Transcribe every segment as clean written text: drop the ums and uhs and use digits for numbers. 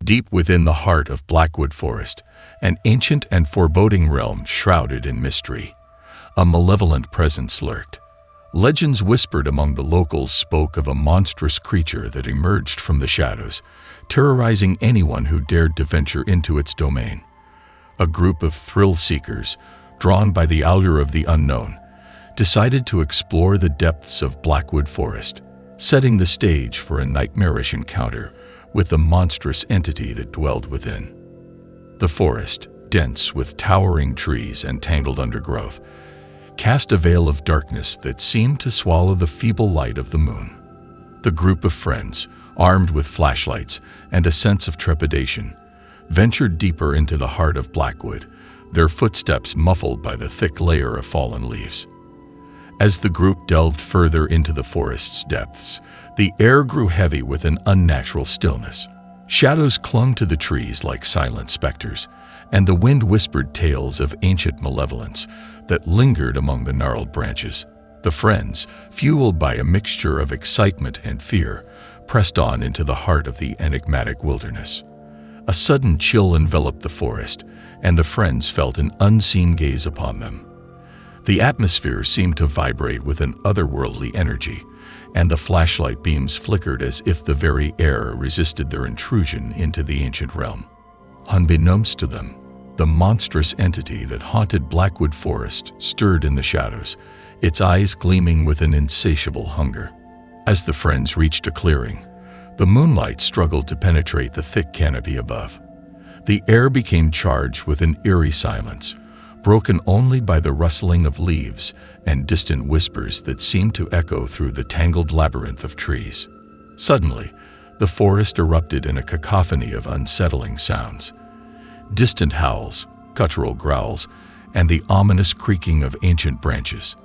Deep within the heart of Blackwood Forest, an ancient and foreboding realm shrouded in mystery, a malevolent presence lurked. Legends whispered among the locals spoke of a monstrous creature that emerged from the shadows, terrorizing anyone who dared to venture into its domain. A group of thrill-seekers, drawn by the allure of the unknown, decided to explore the depths of Blackwood Forest, setting the stage for a nightmarish encounter with the monstrous entity that dwelled within. The forest, dense with towering trees and tangled undergrowth, cast a veil of darkness that seemed to swallow the feeble light of the moon. The group of friends, armed with flashlights and a sense of trepidation, ventured deeper into the heart of Blackwood, their footsteps muffled by the thick layer of fallen leaves. As the group delved further into the forest's depths, the air grew heavy with an unnatural stillness. Shadows clung to the trees like silent specters, and the wind whispered tales of ancient malevolence that lingered among the gnarled branches. The friends, fueled by a mixture of excitement and fear, pressed on into the heart of the enigmatic wilderness. A sudden chill enveloped the forest, and the friends felt an unseen gaze upon them. The atmosphere seemed to vibrate with an otherworldly energy, and the flashlight beams flickered as if the very air resisted their intrusion into the ancient realm. Unbeknownst to them, the monstrous entity that haunted Blackwood Forest stirred in the shadows, its eyes gleaming with an insatiable hunger. As the friends reached a clearing, the moonlight struggled to penetrate the thick canopy above. The air became charged with an eerie silence, broken only by the rustling of leaves and distant whispers that seemed to echo through the tangled labyrinth of trees. Suddenly, the forest erupted in a cacophony of unsettling sounds. Distant howls, guttural growls, and the ominous creaking of ancient branches.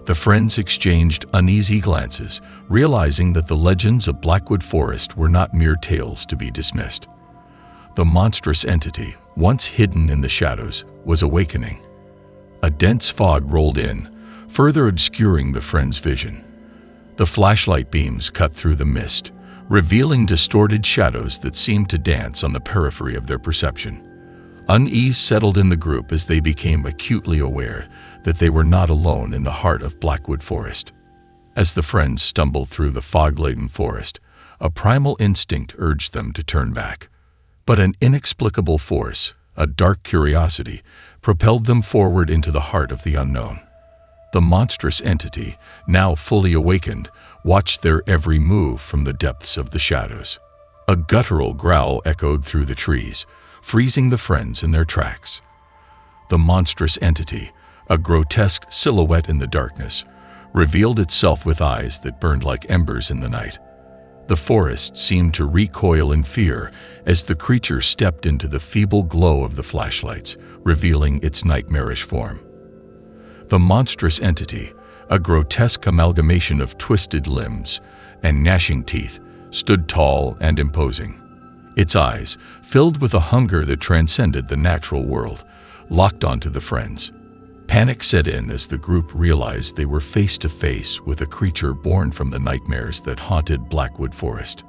The friends exchanged uneasy glances, realizing that the legends of Blackwood Forest were not mere tales to be dismissed. The monstrous entity, once hidden in the shadows, was awakening. A dense fog rolled in, further obscuring the friends' vision. The flashlight beams cut through the mist, revealing distorted shadows that seemed to dance on the periphery of their perception. Unease settled in the group as they became acutely aware that they were not alone in the heart of Blackwood Forest. As the friends stumbled through the fog-laden forest, a primal instinct urged them to turn back. But an inexplicable force, a dark curiosity, propelled them forward into the heart of the unknown. The monstrous entity, now fully awakened, watched their every move from the depths of the shadows. A guttural growl echoed through the trees, freezing the friends in their tracks. The monstrous entity, a grotesque silhouette in the darkness, revealed itself with eyes that burned like embers in the night. The forest seemed to recoil in fear as the creature stepped into the feeble glow of the flashlights, revealing its nightmarish form. The monstrous entity, a grotesque amalgamation of twisted limbs and gnashing teeth, stood tall and imposing. Its eyes, filled with a hunger that transcended the natural world, locked onto the friends. Panic set in as the group realized they were face to face with a creature born from the nightmares that haunted Blackwood Forest.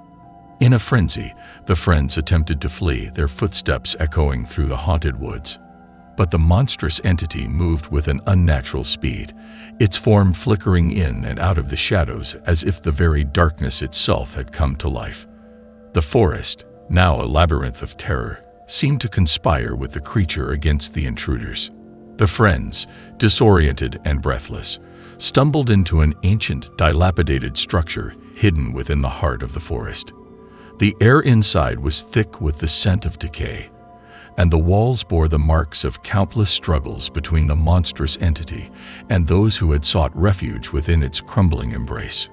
In a frenzy, the friends attempted to flee, their footsteps echoing through the haunted woods. But the monstrous entity moved with an unnatural speed, its form flickering in and out of the shadows as if the very darkness itself had come to life. The forest, now a labyrinth of terror, seemed to conspire with the creature against the intruders. The friends, disoriented and breathless, stumbled into an ancient, dilapidated structure hidden within the heart of the forest. The air inside was thick with the scent of decay, and the walls bore the marks of countless struggles between the monstrous entity and those who had sought refuge within its crumbling embrace.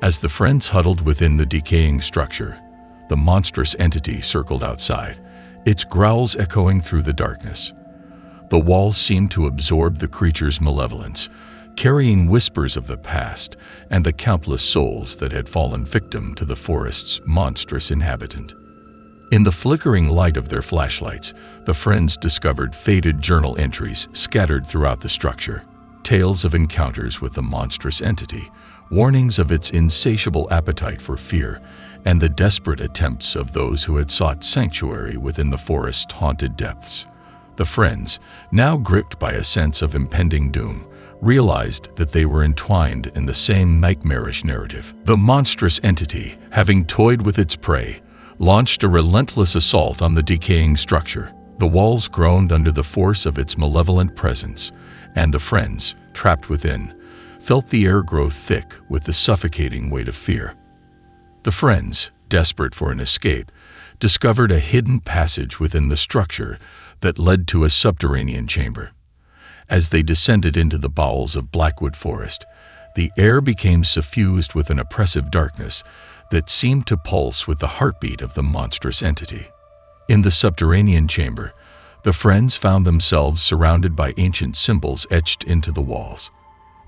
As the friends huddled within the decaying structure, the monstrous entity circled outside, its growls echoing through the darkness. The walls seemed to absorb the creature's malevolence, carrying whispers of the past and the countless souls that had fallen victim to the forest's monstrous inhabitant. In the flickering light of their flashlights, the friends discovered faded journal entries scattered throughout the structure. tales of encounters with the monstrous entity, warnings of its insatiable appetite for fear, and the desperate attempts of those who had sought sanctuary within the forest's haunted depths. The friends, now gripped by a sense of impending doom, realized that they were entwined in the same nightmarish narrative. The monstrous entity, having toyed with its prey, launched a relentless assault on the decaying structure. The walls groaned under the force of its malevolent presence, and the friends, trapped within, felt the air grow thick with the suffocating weight of fear. The friends, desperate for an escape, discovered a hidden passage within the structure that led to a subterranean chamber. As they descended into the bowels of Blackwood Forest, the air became suffused with an oppressive darkness that seemed to pulse with the heartbeat of the monstrous entity. In the subterranean chamber, the friends found themselves surrounded by ancient symbols etched into the walls.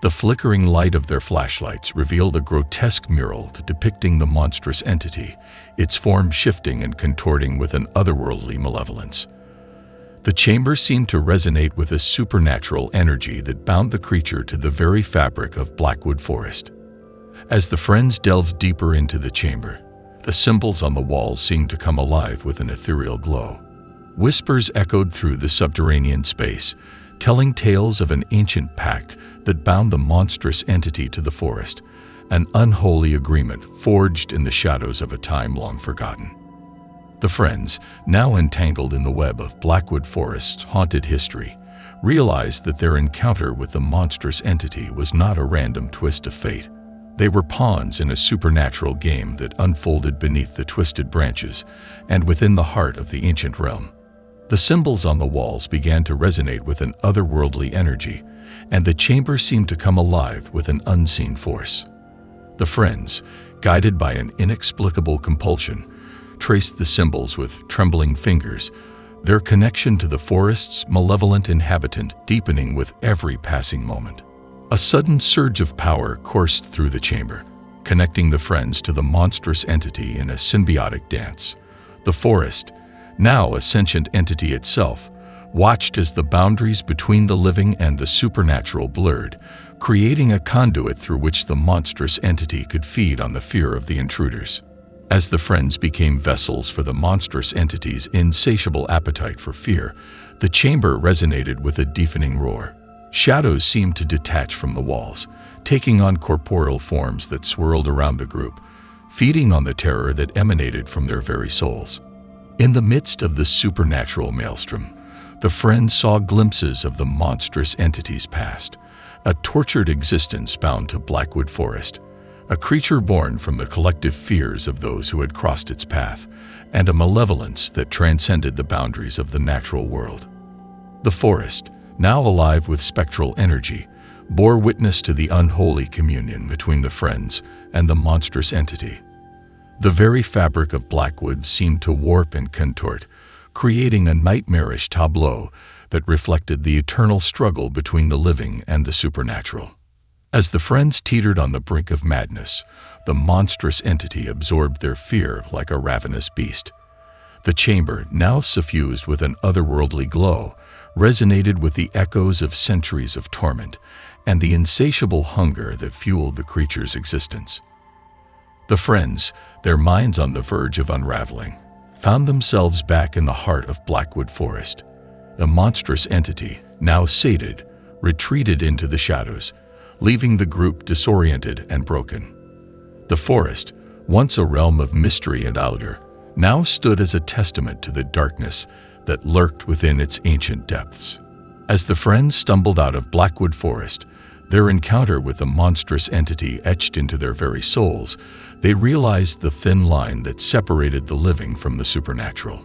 The flickering light of their flashlights revealed a grotesque mural depicting the monstrous entity, its form shifting and contorting with an otherworldly malevolence. The chamber seemed to resonate with a supernatural energy that bound the creature to the very fabric of Blackwood Forest. As the friends delved deeper into the chamber, the symbols on the walls seemed to come alive with an ethereal glow. Whispers echoed through the subterranean space, telling tales of an ancient pact that bound the monstrous entity to the forest, an unholy agreement forged in the shadows of a time long forgotten. The friends, now entangled in the web of Blackwood Forest's haunted history, realized that their encounter with the monstrous entity was not a random twist of fate. They were pawns in a supernatural game that unfolded beneath the twisted branches and within the heart of the ancient realm. The symbols on the walls began to resonate with an otherworldly energy, and the chamber seemed to come alive with an unseen force. The friends, guided by an inexplicable compulsion, traced the symbols with trembling fingers, their connection to the forest's malevolent inhabitant deepening with every passing moment. A sudden surge of power coursed through the chamber, connecting the friends to the monstrous entity in a symbiotic dance. The forest, now a sentient entity itself, watched as the boundaries between the living and the supernatural blurred, creating a conduit through which the monstrous entity could feed on the fear of the intruders. As the friends became vessels for the monstrous entity's insatiable appetite for fear, the chamber resonated with a deafening roar. Shadows seemed to detach from the walls, taking on corporeal forms that swirled around the group, feeding on the terror that emanated from their very souls. In the midst of the supernatural maelstrom, the friends saw glimpses of the monstrous entity's past, a tortured existence bound to Blackwood Forest, a creature born from the collective fears of those who had crossed its path, and a malevolence that transcended the boundaries of the natural world. The forest, now alive with spectral energy, bore witness to the unholy communion between the friends and the monstrous entity. The very fabric of Blackwood seemed to warp and contort, creating a nightmarish tableau that reflected the eternal struggle between the living and the supernatural. As the friends teetered on the brink of madness, the monstrous entity absorbed their fear like a ravenous beast. The chamber, now suffused with an otherworldly glow, resonated with the echoes of centuries of torment and the insatiable hunger that fueled the creature's existence. The friends, their minds on the verge of unraveling, found themselves back in the heart of Blackwood Forest. The monstrous entity, now sated, retreated into the shadows, leaving the group disoriented and broken. The forest, once a realm of mystery and allure, now stood as a testament to the darkness that lurked within its ancient depths. As the friends stumbled out of Blackwood Forest, their encounter with the monstrous entity etched into their very souls, they realized the thin line that separated the living from the supernatural.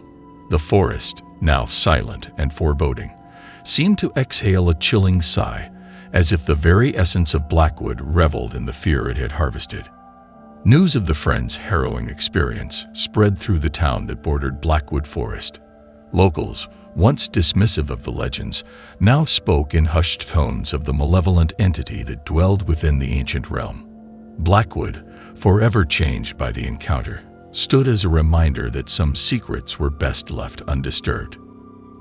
The forest, now silent and foreboding, seemed to exhale a chilling sigh, as if the very essence of Blackwood reveled in the fear it had harvested. News of the friends' harrowing experience spread through the town that bordered Blackwood Forest. Locals, once dismissive of the legends, now spoke in hushed tones of the malevolent entity that dwelled within the ancient realm. Blackwood, forever changed by the encounter, stood as a reminder that some secrets were best left undisturbed.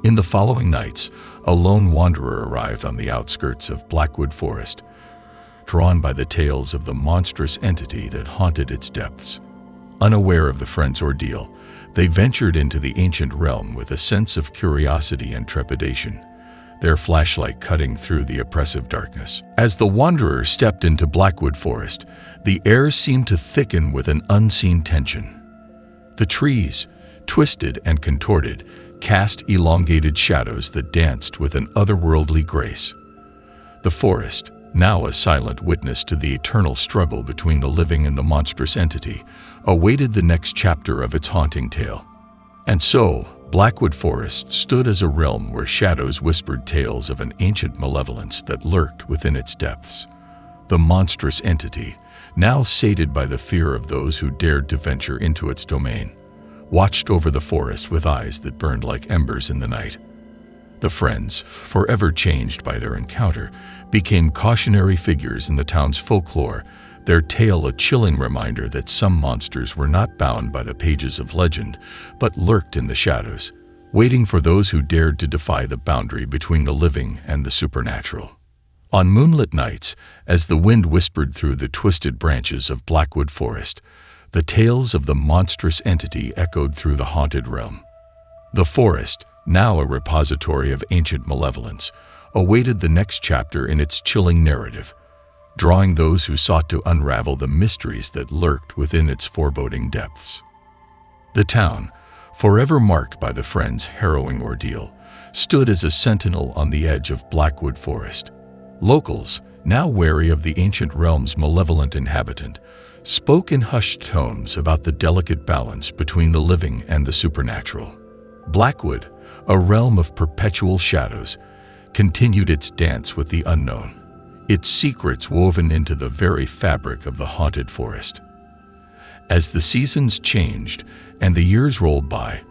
In the following nights, a lone wanderer arrived on the outskirts of Blackwood Forest, drawn by the tales of the monstrous entity that haunted its depths. Unaware of the friend's ordeal, they ventured into the ancient realm with a sense of curiosity and trepidation, their flashlight cutting through the oppressive darkness. As the wanderer stepped into Blackwood Forest, the air seemed to thicken with an unseen tension. The trees, twisted and contorted, cast elongated shadows that danced with an otherworldly grace. The forest, now a silent witness to the eternal struggle between the living and the monstrous entity, awaited the next chapter of its haunting tale. And so, Blackwood Forest stood as a realm where shadows whispered tales of an ancient malevolence that lurked within its depths. The monstrous entity, now sated by the fear of those who dared to venture into its domain, watched over the forest with eyes that burned like embers in the night. The friends, forever changed by their encounter, became cautionary figures in the town's folklore, their tale a chilling reminder that some monsters were not bound by the pages of legend, but lurked in the shadows, waiting for those who dared to defy the boundary between the living and the supernatural. On moonlit nights, as the wind whispered through the twisted branches of Blackwood Forest, the tales of the monstrous entity echoed through the haunted realm. The forest, now a repository of ancient malevolence, awaited the next chapter in its chilling narrative, drawing those who sought to unravel the mysteries that lurked within its foreboding depths. The town, forever marked by the friends' harrowing ordeal, stood as a sentinel on the edge of Blackwood Forest. Locals, now wary of the ancient realm's malevolent inhabitant, spoke in hushed tones about the delicate balance between the living and the supernatural. Blackwood, a realm of perpetual shadows, continued its dance with the unknown, its secrets woven into the very fabric of the haunted forest. As the seasons changed and the years rolled by,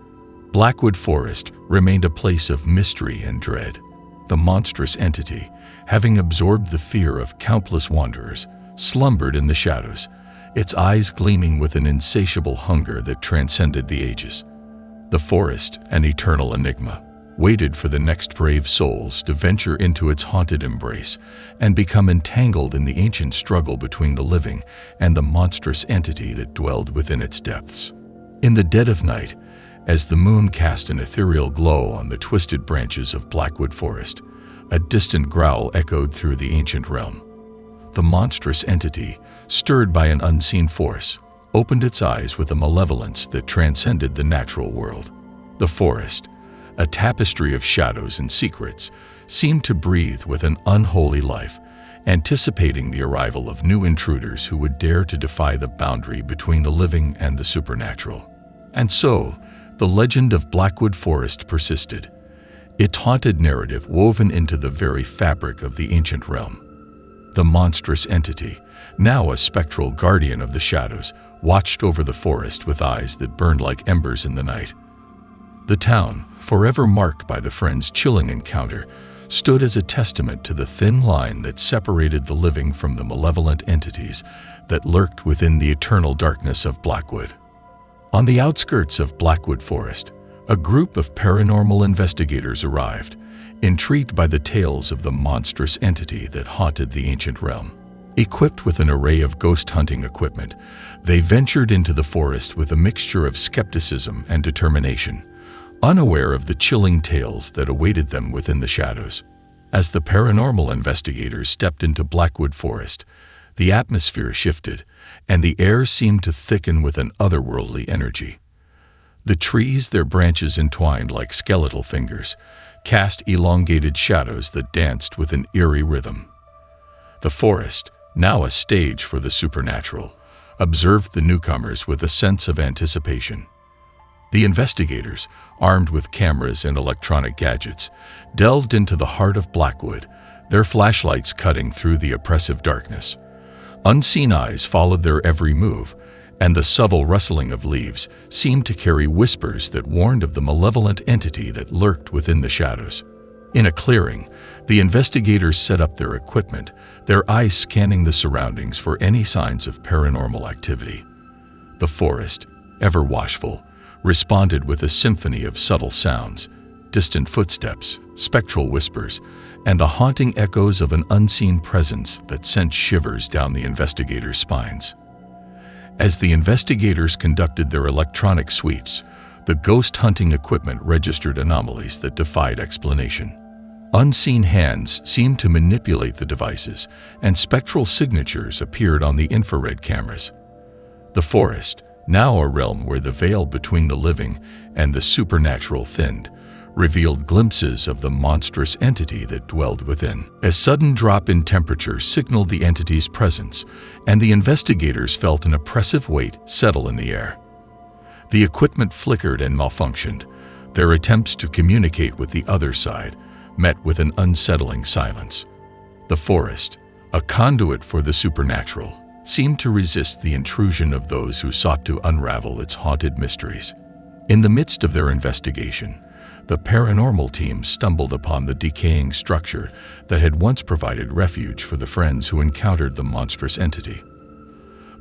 Blackwood Forest remained a place of mystery and dread. The monstrous entity, having absorbed the fear of countless wanderers, slumbered in the shadows, its eyes gleaming with an insatiable hunger that transcended the ages. The forest, an eternal enigma, waited for the next brave souls to venture into its haunted embrace and become entangled in the ancient struggle between the living and the monstrous entity that dwelled within its depths. In the dead of night, as the moon cast an ethereal glow on the twisted branches of Blackwood Forest, a distant growl echoed through the ancient realm. The monstrous entity, stirred by an unseen force, opened its eyes with a malevolence that transcended the natural world. The forest, a tapestry of shadows and secrets, seemed to breathe with an unholy life, anticipating the arrival of new intruders who would dare to defy the boundary between the living and the supernatural. And so, the legend of Blackwood Forest persisted, its haunted narrative woven into the very fabric of the ancient realm. The monstrous entity, now a spectral guardian of the shadows, watched over the forest with eyes that burned like embers in the night. The town, forever marked by the friends' chilling encounter, stood as a testament to the thin line that separated the living from the malevolent entities that lurked within the eternal darkness of Blackwood. On the outskirts of Blackwood Forest, a group of paranormal investigators arrived, intrigued by the tales of the monstrous entity that haunted the ancient realm. Equipped with an array of ghost hunting equipment, they ventured into the forest with a mixture of skepticism and determination, unaware of the chilling tales that awaited them within the shadows. As the paranormal investigators stepped into Blackwood Forest, the atmosphere shifted, and the air seemed to thicken with an otherworldly energy. The trees, their branches entwined like skeletal fingers, cast elongated shadows that danced with an eerie rhythm. The forest, now a stage for the supernatural, observed the newcomers with a sense of anticipation. The investigators, armed with cameras and electronic gadgets, delved into the heart of Blackwood, their flashlights cutting through the oppressive darkness. Unseen eyes followed their every move, and the subtle rustling of leaves seemed to carry whispers that warned of the malevolent entity that lurked within the shadows. In a clearing, the investigators set up their equipment, their eyes scanning the surroundings for any signs of paranormal activity. The forest, ever watchful, responded with a symphony of subtle sounds, distant footsteps, spectral whispers, and the haunting echoes of an unseen presence that sent shivers down the investigators' spines. As the investigators conducted their electronic sweeps, the ghost hunting equipment registered anomalies that defied explanation. Unseen hands seemed to manipulate the devices, and spectral signatures appeared on the infrared cameras. The forest, now a realm where the veil between the living and the supernatural thinned, revealed glimpses of the monstrous entity that dwelled within. A sudden drop in temperature signaled the entity's presence, and the investigators felt an oppressive weight settle in the air. The equipment flickered and malfunctioned. Their attempts to communicate with the other side met with an unsettling silence. The forest, a conduit for the supernatural, seemed to resist the intrusion of those who sought to unravel its haunted mysteries. In the midst of their investigation, the paranormal team stumbled upon the decaying structure that had once provided refuge for the friends who encountered the monstrous entity.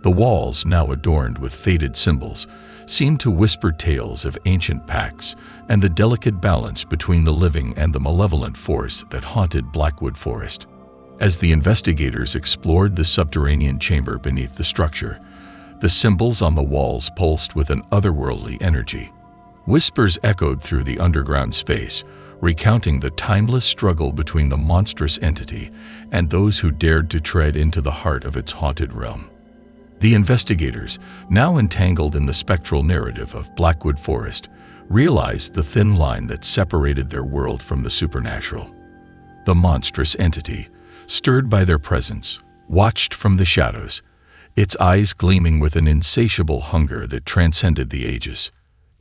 The walls, now adorned with faded symbols, seemed to whisper tales of ancient pacts and the delicate balance between the living and the malevolent force that haunted Blackwood Forest. As the investigators explored the subterranean chamber beneath the structure, the symbols on the walls pulsed with an otherworldly energy. Whispers echoed through the underground space, recounting the timeless struggle between the monstrous entity and those who dared to tread into the heart of its haunted realm. The investigators, now entangled in the spectral narrative of Blackwood Forest, realized the thin line that separated their world from the supernatural. The monstrous entity, stirred by their presence, watched from the shadows, its eyes gleaming with an insatiable hunger that transcended the ages.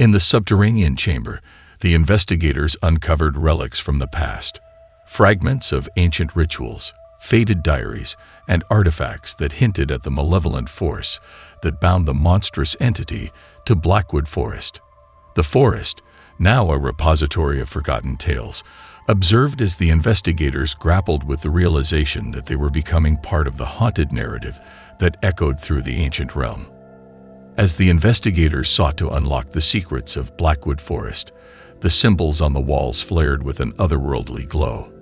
In the subterranean chamber, the investigators uncovered relics from the past, fragments of ancient rituals, faded diaries, and artifacts that hinted at the malevolent force that bound the monstrous entity to Blackwood Forest. The forest, now a repository of forgotten tales, observed as the investigators grappled with the realization that they were becoming part of the haunted narrative that echoed through the ancient realm. As the investigators sought to unlock the secrets of Blackwood Forest, the symbols on the walls flared with an otherworldly glow.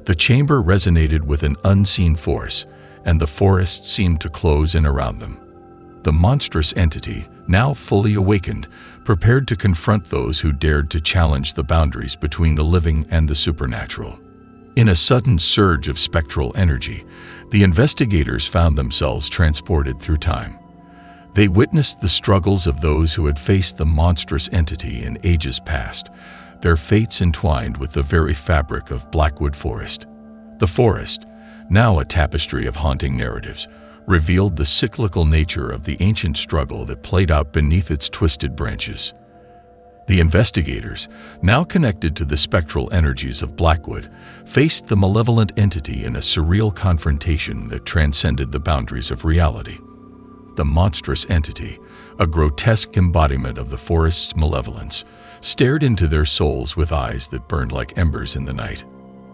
The chamber resonated with an unseen force, and the forest seemed to close in around them. The monstrous entity, now fully awakened, prepared to confront those who dared to challenge the boundaries between the living and the supernatural. In a sudden surge of spectral energy, the investigators found themselves transported through time. They witnessed the struggles of those who had faced the monstrous entity in ages past, their fates entwined with the very fabric of Blackwood Forest. The forest, now a tapestry of haunting narratives, revealed the cyclical nature of the ancient struggle that played out beneath its twisted branches. The investigators, now connected to the spectral energies of Blackwood, faced the malevolent entity in a surreal confrontation that transcended the boundaries of reality. The monstrous entity, a grotesque embodiment of the forest's malevolence, stared into their souls with eyes that burned like embers in the night.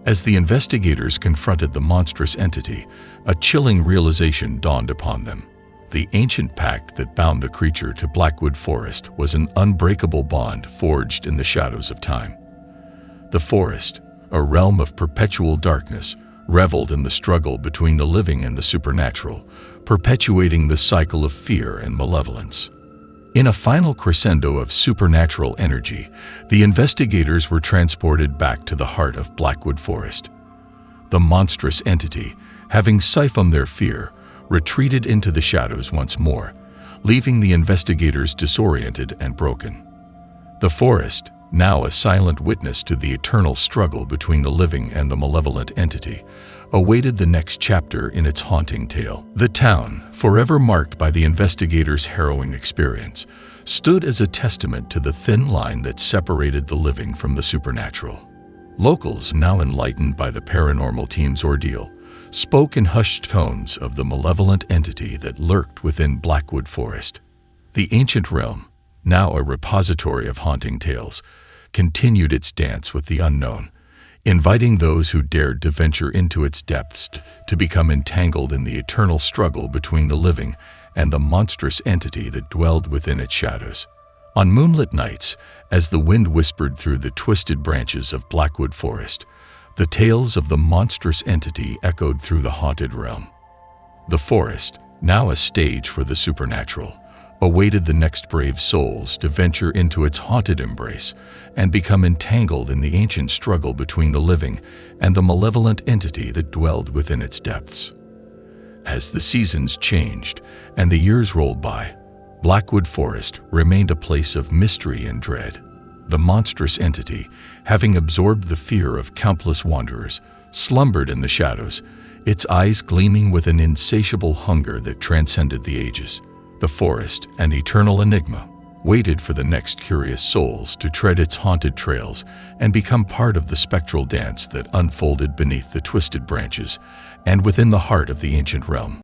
As the investigators confronted the monstrous entity, a chilling realization dawned upon them. The ancient pact that bound the creature to Blackwood Forest was an unbreakable bond forged in the shadows of time. The forest, a realm of perpetual darkness, reveled in the struggle between the living and the supernatural, perpetuating the cycle of fear and malevolence. In a final crescendo of supernatural energy, the investigators were transported back to the heart of Blackwood Forest. The monstrous entity, having siphoned their fear, retreated into the shadows once more, leaving the investigators disoriented and broken. The forest, now a silent witness to the eternal struggle between the living and the malevolent entity, awaited the next chapter in its haunting tale. The town, forever marked by the investigators' harrowing experience, stood as a testament to the thin line that separated the living from the supernatural. Locals, now enlightened by the paranormal team's ordeal, spoke in hushed tones of the malevolent entity that lurked within Blackwood Forest. The ancient realm, now a repository of haunting tales, continued its dance with the unknown, inviting those who dared to venture into its depths to become entangled in the eternal struggle between the living and the monstrous entity that dwelled within its shadows. On moonlit nights, as the wind whispered through the twisted branches of Blackwood Forest, the tales of the monstrous entity echoed through the haunted realm. The forest, now a stage for the supernatural, awaited the next brave souls to venture into its haunted embrace and become entangled in the ancient struggle between the living and the malevolent entity that dwelled within its depths. As the seasons changed and the years rolled by, Blackwood Forest remained a place of mystery and dread. The monstrous entity, having absorbed the fear of countless wanderers, slumbered in the shadows, its eyes gleaming with an insatiable hunger that transcended the ages. The forest, an eternal enigma, waited for the next curious souls to tread its haunted trails and become part of the spectral dance that unfolded beneath the twisted branches and within the heart of the ancient realm.